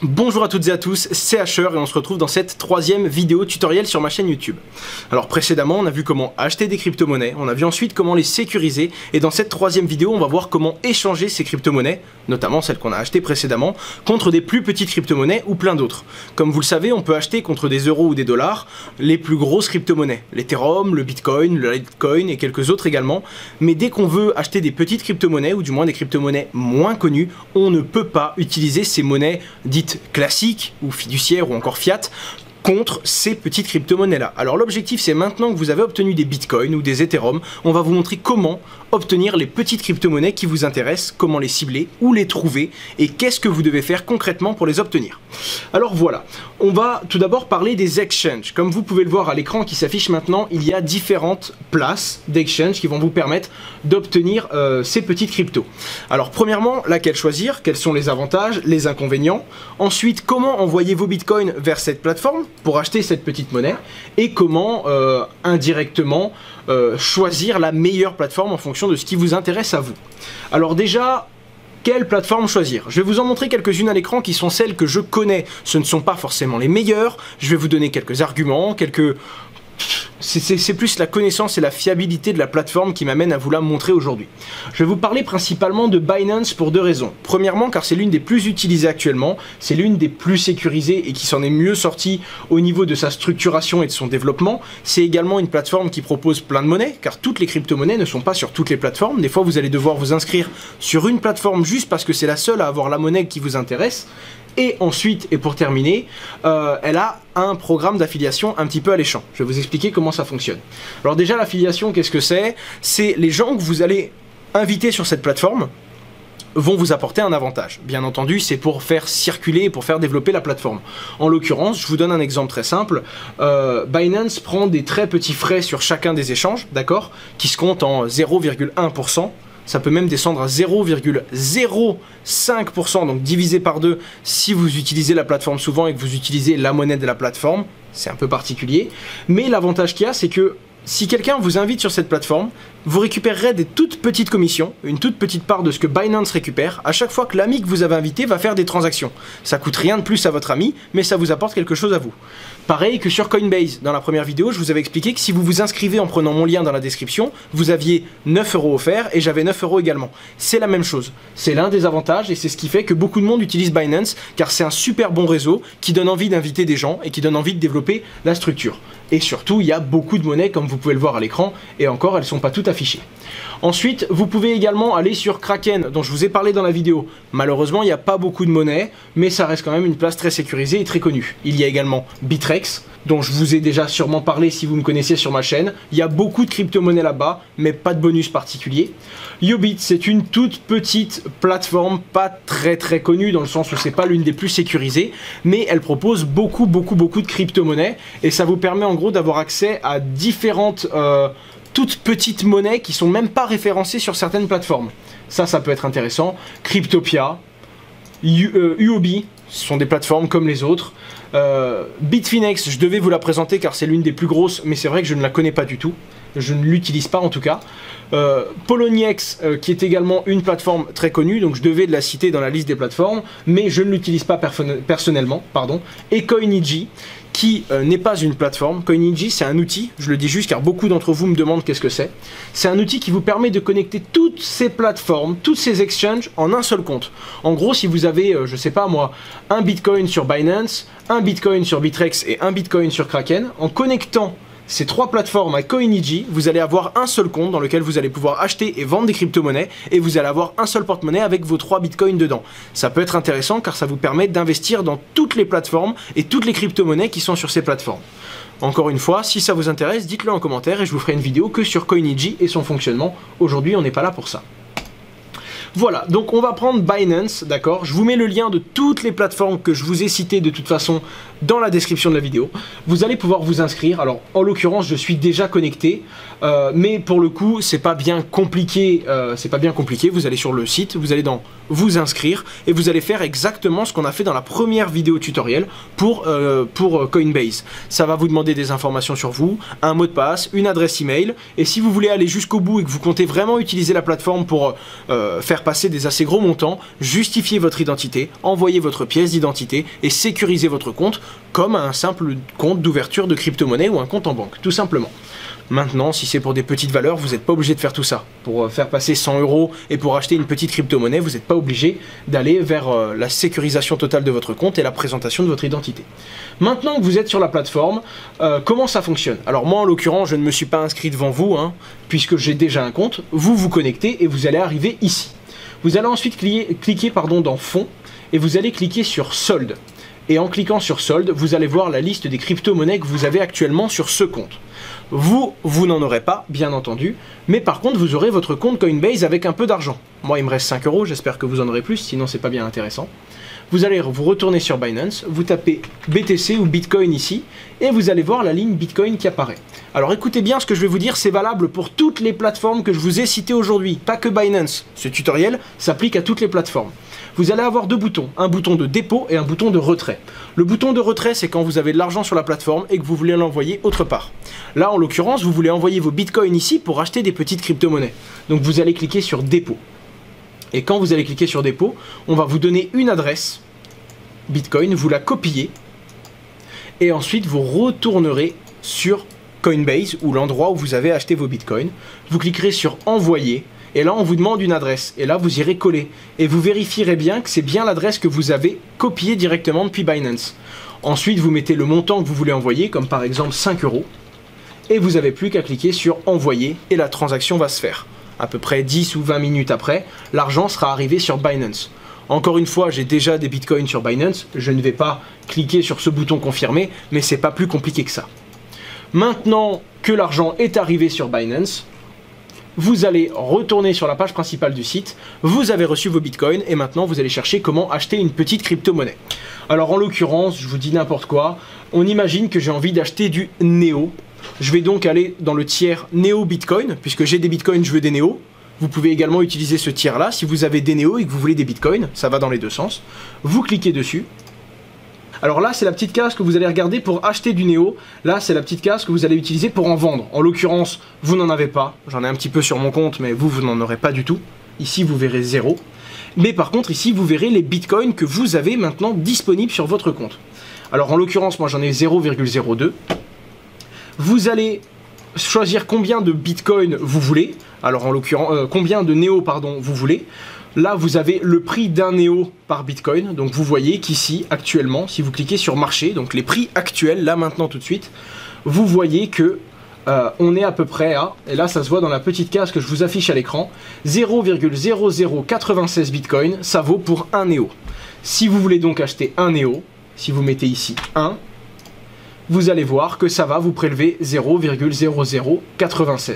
Bonjour à toutes et à tous, c'est Asher et on se retrouve dans cette troisième vidéo tutoriel sur ma chaîne YouTube. Alors précédemment on a vu comment acheter des crypto-monnaies, on a vu ensuite comment les sécuriser et dans cette troisième vidéo on va voir comment échanger ces crypto-monnaies, notamment celles qu'on a achetées précédemment, contre des plus petites crypto-monnaies ou plein d'autres. Comme vous le savez, on peut acheter contre des euros ou des dollars les plus grosses crypto-monnaies, l'Ethereum, le Bitcoin, le Litecoin et quelques autres également, mais dès qu'on veut acheter des petites crypto-monnaies ou du moins des crypto-monnaies moins connues, on ne peut pas utiliser ces monnaies dites classiques ou fiduciaires ou encore fiat contre ces petites crypto-monnaies là. Alors l'objectif c'est maintenant que vous avez obtenu des bitcoins ou des Ethereum, on va vous montrer comment obtenir les petites crypto-monnaies qui vous intéressent, comment les cibler, où les trouver et qu'est-ce que vous devez faire concrètement pour les obtenir. Alors voilà, on va tout d'abord parler des exchanges. Comme vous pouvez le voir à l'écran qui s'affiche maintenant, il y a différentes places d'exchange qui vont vous permettre d'obtenir ces petites cryptos. Alors premièrement, laquelle choisir, quels sont les avantages, les inconvénients. Ensuite, comment envoyer vos bitcoins vers cette plateforme pour acheter cette petite monnaie et comment indirectement choisir la meilleure plateforme en fonction de ce qui vous intéresse à vous. Alors déjà, quelle plateforme choisir? Je vais vous en montrer quelques-unes à l'écran qui sont celles que je connais. Ce ne sont pas forcément les meilleures, je vais vous donner quelques arguments, c'est plus la connaissance et la fiabilité de la plateforme qui m'amène à vous la montrer aujourd'hui. Je vais vous parler principalement de Binance pour deux raisons. Premièrement, car c'est l'une des plus utilisées actuellement, c'est l'une des plus sécurisées et qui s'en est mieux sortie au niveau de sa structuration et de son développement. C'est également une plateforme qui propose plein de monnaies, car toutes les crypto-monnaies ne sont pas sur toutes les plateformes. Des fois, vous allez devoir vous inscrire sur une plateforme juste parce que c'est la seule à avoir la monnaie qui vous intéresse. Et ensuite, et pour terminer, elle a un programme d'affiliation un petit peu alléchant. Je vais vous expliquer comment ça fonctionne. Alors déjà, l'affiliation, qu'est-ce que c'est? C'est les gens que vous allez inviter sur cette plateforme vont vous apporter un avantage. Bien entendu, c'est pour faire circuler et pour faire développer la plateforme. En l'occurrence, je vous donne un exemple très simple. Binance prend des très petits frais sur chacun des échanges, d'accord, qui se comptent en 0,1%. Ça peut même descendre à 0,05%, donc divisé par 2 si vous utilisez la plateforme souvent et que vous utilisez la monnaie de la plateforme. C'est un peu particulier. Mais l'avantage qu'il y a, c'est que si quelqu'un vous invite sur cette plateforme, vous récupérerez des toutes petites commissions, une toute petite part de ce que Binance récupère, à chaque fois que l'ami que vous avez invité va faire des transactions. Ça coûte rien de plus à votre ami, mais ça vous apporte quelque chose à vous. Pareil que sur Coinbase, dans la première vidéo, je vous avais expliqué que si vous vous inscrivez en prenant mon lien dans la description, vous aviez 9 € offerts et j'avais 9 € également. C'est la même chose. C'est l'un des avantages et c'est ce qui fait que beaucoup de monde utilise Binance, car c'est un super bon réseau qui donne envie d'inviter des gens et qui donne envie de développer la structure. Et surtout, il y a beaucoup de monnaies, comme vous pouvez le voir à l'écran, et encore, elles ne sont pas toutes affichées. Ensuite, vous pouvez également aller sur Kraken, dont je vous ai parlé dans la vidéo. Malheureusement, il n'y a pas beaucoup de monnaies, mais ça reste quand même une place très sécurisée et très connue. Il y a également Bittrex, dont je vous ai déjà sûrement parlé si vous me connaissez sur ma chaîne. Il y a beaucoup de crypto-monnaies là-bas, mais pas de bonus particulier. Yobit, c'est une toute petite plateforme, pas très connue, dans le sens où c'est pas l'une des plus sécurisées, mais elle propose beaucoup de crypto-monnaies, et ça vous permet en gros d'avoir accès à différentes toutes petites monnaies qui sont même pas référencées sur certaines plateformes. Ça peut être intéressant. Cryptopia, Huobi, ce sont des plateformes comme les autres. Bitfinex, je devais vous la présenter car c'est l'une des plus grosses, mais c'est vrai que je ne la connais pas du tout. Je ne l'utilise pas en tout cas. Poloniex, qui est également une plateforme très connue, donc je devais la citer dans la liste des plateformes, mais je ne l'utilise pas personnellement, pardon. Et Coiniji, qui n'est pas une plateforme. Coiniji, c'est un outil, je le dis juste car beaucoup d'entre vous me demandent qu'est-ce que c'est. C'est un outil qui vous permet de connecter toutes ces plateformes, tous ces exchanges en un seul compte. En gros, si vous avez, je sais pas moi, un Bitcoin sur Binance, un Bitcoin sur Bittrex et un Bitcoin sur Kraken, en connectant ces trois plateformes à Coiniji, vous allez avoir un seul compte dans lequel vous allez pouvoir acheter et vendre des crypto-monnaies et vous allez avoir un seul porte-monnaie avec vos 3 bitcoins dedans. Ça peut être intéressant car ça vous permet d'investir dans toutes les plateformes et toutes les crypto-monnaies qui sont sur ces plateformes. Encore une fois, si ça vous intéresse, dites-le en commentaire et je vous ferai une vidéo que sur Coiniji et son fonctionnement. Aujourd'hui, on n'est pas là pour ça. Voilà, donc on va prendre Binance, d'accord? Je vous mets le lien de toutes les plateformes que je vous ai citées de toute façon dans la description de la vidéo. Vous allez pouvoir vous inscrire. Alors, en l'occurrence, je suis déjà connecté, mais pour le coup, c'est pas bien compliqué. Vous allez sur le site, vous allez dans vous inscrire et vous allez faire exactement ce qu'on a fait dans la première vidéo tutoriel pour Coinbase. Ça va vous demander des informations sur vous, un mot de passe, une adresse email. Et si vous voulez aller jusqu'au bout et que vous comptez vraiment utiliser la plateforme pour faire faire passer des assez gros montants, justifier votre identité, envoyer votre pièce d'identité et sécuriser votre compte comme un simple compte d'ouverture de crypto-monnaie ou un compte en banque, tout simplement. Maintenant, si c'est pour des petites valeurs, vous n'êtes pas obligé de faire tout ça. Pour faire passer 100 € et pour acheter une petite crypto-monnaie, vous n'êtes pas obligé d'aller vers la sécurisation totale de votre compte et la présentation de votre identité. Maintenant que vous êtes sur la plateforme, comment ça fonctionne? Alors moi, en l'occurrence, je ne me suis pas inscrit devant vous, puisque j'ai déjà un compte. Vous vous connectez et vous allez arriver ici. Vous allez ensuite cliquer dans Fonds et vous allez cliquer sur Solde. Et en cliquant sur Solde, vous allez voir la liste des crypto-monnaies que vous avez actuellement sur ce compte. Vous n'en aurez pas, bien entendu, mais par contre, vous aurez votre compte Coinbase avec un peu d'argent. Moi, il me reste 5 €, j'espère que vous en aurez plus, sinon c'est pas bien intéressant. Vous allez vous retourner sur Binance, vous tapez BTC ou Bitcoin ici, et vous allez voir la ligne Bitcoin qui apparaît. Alors écoutez bien ce que je vais vous dire, c'est valable pour toutes les plateformes que je vous ai citées aujourd'hui, pas que Binance. Ce tutoriel s'applique à toutes les plateformes. Vous allez avoir deux boutons, un bouton de dépôt et un bouton de retrait. Le bouton de retrait, c'est quand vous avez de l'argent sur la plateforme et que vous voulez l'envoyer autre part. Là, en l'occurrence, vous voulez envoyer vos bitcoins ici pour acheter des petites crypto-monnaies. Donc vous allez cliquer sur dépôt. Et quand vous allez cliquer sur dépôt, on va vous donner une adresse Bitcoin, vous la copiez et ensuite vous retournerez sur Coinbase ou l'endroit où vous avez acheté vos bitcoins. Vous cliquerez sur envoyer et là on vous demande une adresse et là vous irez coller et vous vérifierez bien que c'est bien l'adresse que vous avez copiée directement depuis Binance. Ensuite vous mettez le montant que vous voulez envoyer, comme par exemple 5 € et vous n'avez plus qu'à cliquer sur envoyer et la transaction va se faire. À peu près 10 ou 20 minutes après, l'argent sera arrivé sur Binance. Encore une fois, j'ai déjà des bitcoins sur Binance, je ne vais pas cliquer sur ce bouton confirmer, mais c'est pas plus compliqué que ça. Maintenant que l'argent est arrivé sur Binance, vous allez retourner sur la page principale du site, vous avez reçu vos bitcoins et maintenant vous allez chercher comment acheter une petite crypto-monnaie. Alors en l'occurrence, je vous dis n'importe quoi, on imagine que j'ai envie d'acheter du Neo. Je vais donc aller dans le tiers Neo Bitcoin, puisque j'ai des bitcoins, je veux des Neo. Vous pouvez également utiliser ce tiers là si vous avez des Neo et que vous voulez des bitcoins, ça va dans les deux sens. Vous cliquez dessus. Alors là, c'est la petite case que vous allez regarder pour acheter du Neo. Là, c'est la petite case que vous allez utiliser pour en vendre. En l'occurrence, vous n'en avez pas. J'en ai un petit peu sur mon compte, mais vous n'en aurez pas du tout. Ici, vous verrez 0. Mais par contre, ici, vous verrez les bitcoins que vous avez maintenant disponibles sur votre compte. Alors en l'occurrence, moi j'en ai 0,02. Vous allez choisir combien de bitcoins vous voulez. Alors en l'occurrence, combien de Neo, pardon, vous voulez. Là, vous avez le prix d'un Neo par Bitcoin. Donc, vous voyez qu'ici, actuellement, si vous cliquez sur marché, donc les prix actuels, là, maintenant, tout de suite, vous voyez que on est à peu près à, et là, ça se voit dans la petite case que je vous affiche à l'écran, 0,0096 Bitcoin, ça vaut pour un Neo. Si vous voulez donc acheter un Neo, si vous mettez ici 1, vous allez voir que ça va vous prélever 0,0096.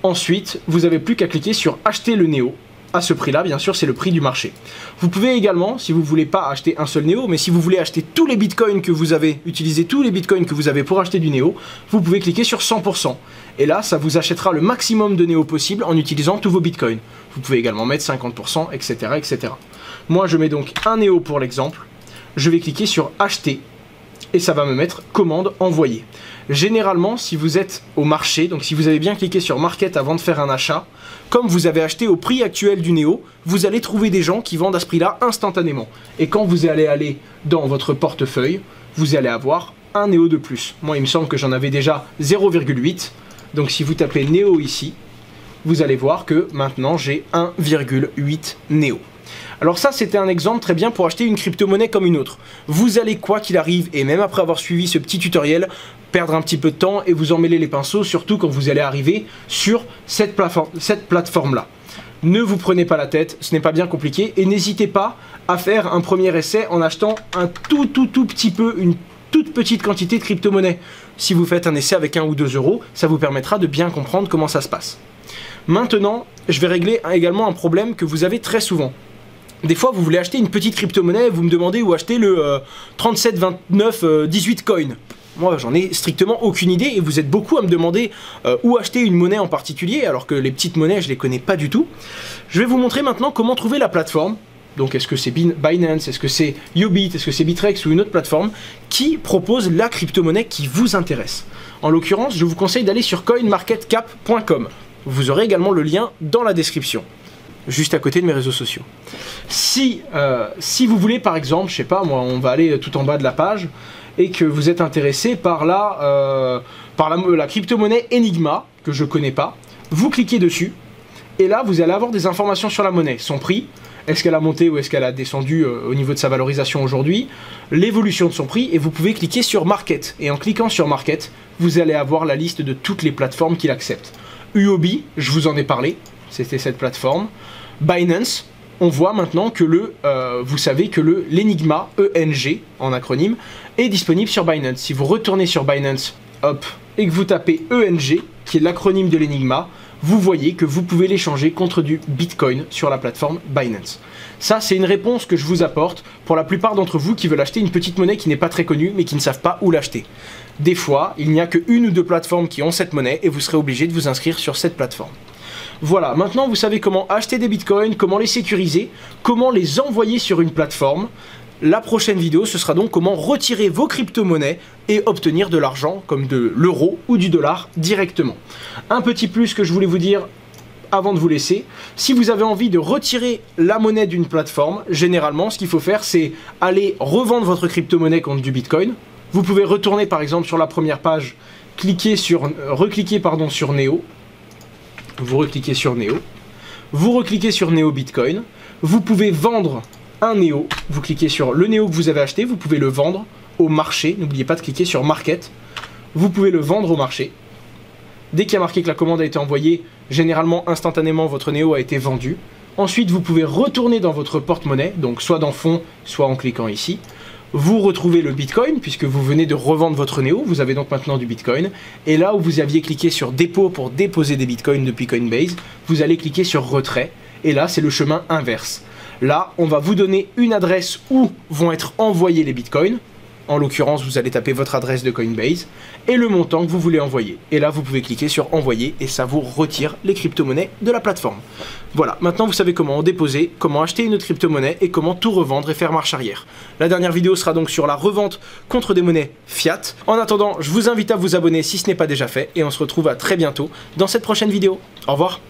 Ensuite, vous n'avez plus qu'à cliquer sur acheter le Neo. À ce prix-là, bien sûr, c'est le prix du marché. Vous pouvez également, si vous ne voulez pas acheter un seul Neo, mais si vous voulez acheter tous les bitcoins que vous avez, utiliser tous les bitcoins que vous avez pour acheter du Neo, vous pouvez cliquer sur 100%. Et là, ça vous achètera le maximum de Neo possible en utilisant tous vos bitcoins. Vous pouvez également mettre 50%, etc., etc. Moi, je mets donc un Neo pour l'exemple. Je vais cliquer sur acheter et ça va me mettre commande envoyer. Généralement, si vous êtes au marché, donc si vous avez bien cliqué sur Market avant de faire un achat, comme vous avez acheté au prix actuel du Neo, vous allez trouver des gens qui vendent à ce prix-là instantanément. Et quand vous allez aller dans votre portefeuille, vous allez avoir un Neo de plus. Moi, il me semble que j'en avais déjà 0,8. Donc si vous tapez Neo ici, vous allez voir que maintenant j'ai 1,8 Neo. Alors ça, c'était un exemple très bien pour acheter une crypto-monnaie comme une autre. Vous allez, quoi qu'il arrive, et même après avoir suivi ce petit tutoriel, perdre un petit peu de temps et vous emmêler les pinceaux, surtout quand vous allez arriver sur cette plateforme-là. Ne vous prenez pas la tête, ce n'est pas bien compliqué, et n'hésitez pas à faire un premier essai en achetant un tout petit peu, une toute petite quantité de crypto-monnaie. Si vous faites un essai avec 1 ou 2 €, ça vous permettra de bien comprendre comment ça se passe. Maintenant, je vais régler également un problème que vous avez très souvent. Des fois, vous voulez acheter une petite crypto-monnaie, vous me demandez où acheter le 372918 coin. Moi, j'en ai strictement aucune idée et vous êtes beaucoup à me demander où acheter une monnaie en particulier, alors que les petites monnaies, je les connais pas du tout. Je vais vous montrer maintenant comment trouver la plateforme. Donc, est-ce que c'est Binance, est-ce que c'est Yobit, est-ce que c'est Bitrex ou une autre plateforme qui propose la crypto-monnaie qui vous intéresse. En l'occurrence, je vous conseille d'aller sur coinmarketcap.com. Vous aurez également le lien dans la description. juste à côté de mes réseaux sociaux. Si vous voulez par exemple, je sais pas moi, on va aller tout en bas de la page, et que vous êtes intéressé par la crypto-monnaie Enigma, que je connais pas, vous cliquez dessus, et là vous allez avoir des informations sur la monnaie, son prix, est-ce qu'elle a monté ou est-ce qu'elle a descendu au niveau de sa valorisation aujourd'hui, l'évolution de son prix, et vous pouvez cliquer sur Market, et en cliquant sur Market, vous allez avoir la liste de toutes les plateformes qu'il accepte. UOB, je vous en ai parlé, c'était cette plateforme. Binance, on voit maintenant que vous savez que l'Enigma, ENG en acronyme, est disponible sur Binance. Si vous retournez sur Binance, hop, et que vous tapez ENG, qui est l'acronyme de l'Enigma, vous voyez que vous pouvez l'échanger contre du Bitcoin sur la plateforme Binance. Ça, c'est une réponse que je vous apporte pour la plupart d'entre vous qui veulent acheter une petite monnaie qui n'est pas très connue, mais qui ne savent pas où l'acheter. Des fois, il n'y a qu'une ou deux plateformes qui ont cette monnaie et vous serez obligé de vous inscrire sur cette plateforme. Voilà, maintenant vous savez comment acheter des bitcoins, comment les sécuriser, comment les envoyer sur une plateforme. La prochaine vidéo, ce sera donc comment retirer vos crypto-monnaies et obtenir de l'argent, comme de l'euro ou du dollar, directement. Un petit plus que je voulais vous dire avant de vous laisser, si vous avez envie de retirer la monnaie d'une plateforme, généralement, ce qu'il faut faire, c'est aller revendre votre crypto-monnaie contre du bitcoin. Vous pouvez retourner par exemple sur la première page, recliquer sur Neo. Vous recliquez sur Neo. Vous recliquez sur Neo Bitcoin. Vous pouvez vendre un Neo. Vous cliquez sur le Neo que vous avez acheté. Vous pouvez le vendre au marché. N'oubliez pas de cliquer sur Market. Vous pouvez le vendre au marché. Dès qu'il y a marqué que la commande a été envoyée, généralement, instantanément, votre Neo a été vendu. Ensuite, vous pouvez retourner dans votre porte-monnaie, donc soit dans Fonds, soit en cliquant ici. Vous retrouvez le Bitcoin, puisque vous venez de revendre votre Neo, vous avez donc maintenant du Bitcoin. Et là où vous aviez cliqué sur dépôt pour déposer des Bitcoins depuis Coinbase, vous allez cliquer sur retrait. Et là, c'est le chemin inverse. Là, on va vous donner une adresse où vont être envoyés les Bitcoins. En l'occurrence, vous allez taper votre adresse de Coinbase et le montant que vous voulez envoyer. Et là, vous pouvez cliquer sur envoyer et ça vous retire les crypto-monnaies de la plateforme. Voilà, maintenant vous savez comment en déposer, comment acheter une autre crypto-monnaie et comment tout revendre et faire marche arrière. La dernière vidéo sera donc sur la revente contre des monnaies fiat. En attendant, je vous invite à vous abonner si ce n'est pas déjà fait et on se retrouve à très bientôt dans cette prochaine vidéo. Au revoir.